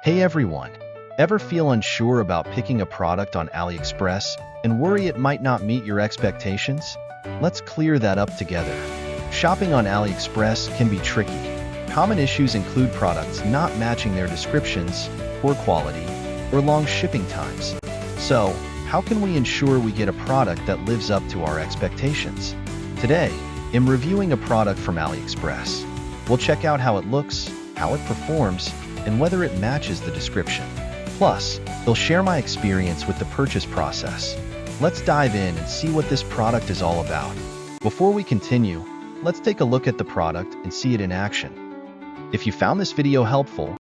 Hey everyone! Ever feel unsure about picking a product on AliExpress and worry it might not meet your expectations? Let's clear that up together. Shopping on AliExpress can be tricky. Common issues include products not matching their descriptions, poor quality, or long shipping times. So, how can we ensure we get a product that lives up to our expectations? Today, I'm reviewing a product from AliExpress. We'll check out how it looks, how it performs, and whether it matches the description. Plus, I'll share my experience with the purchase process. Let's dive in and see what this product is all about. Before we continue, let's take a look at the product and see it in action. If you found this video helpful,